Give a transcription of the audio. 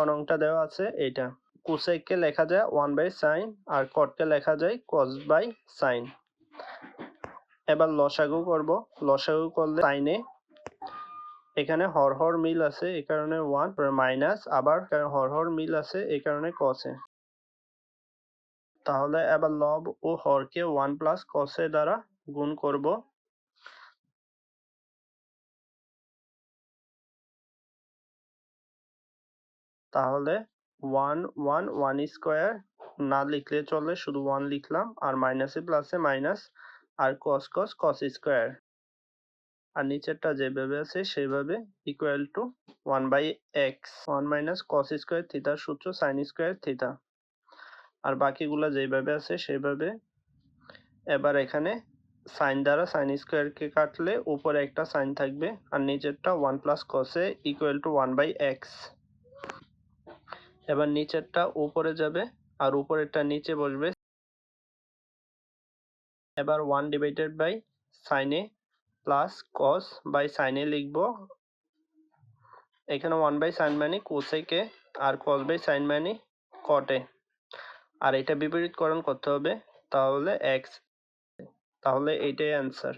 নংটা দেওয়া আছে এইটা। কোসেককে লেখা যায় 1/sin আর কটকে লেখা যায় cos/sin। এবার লসাগু করব। লসাগু করলে সাইনে এখানে হর মিল আছে এই কারণে 1 মাইনাস আবার হর মিল আছে এই কারণে cos-এ। তাহলে এবার লব ও হরকে 1 প্লাস cos-এ দ্বারা গুণ করব। তাহলে 1 স্কয়ার না লিখলে চলে, শুধু 1 লিখলাম আর মাইনাসে প্লাসে মাইনাস আর cos স্কয়ার আর নিচেরটা যেভাবে আছে সেভাবে equal to 1/x 1 minus cos square থিটার সূত্র sin স্কয়ার থিটা আর বাকিগুলা যেভাবে আছে সেভাবে। এবার এখানে সাইন দ্বারা sin স্কয়ারকে কাটলে উপরে একটা সাইন থাকবে আর নিচেরটা 1 প্লাস cos-এ ইকুয়াল টু 1/x। এবার নিচেরটা উপরে যাবে আর উপরেরটা নিচে বসবে। এবার 1 ডিভাইডেড বাই sin-এ প্লাস cos বাই sin-এ লিখব। এখানে 1/sin মানে cosec-এ আর cos বাই sin মানে cot-এ আর এটা বিপরীতকরণ করতে হবে তাহলে x। তাহলে এইটাই অ্যান্সার।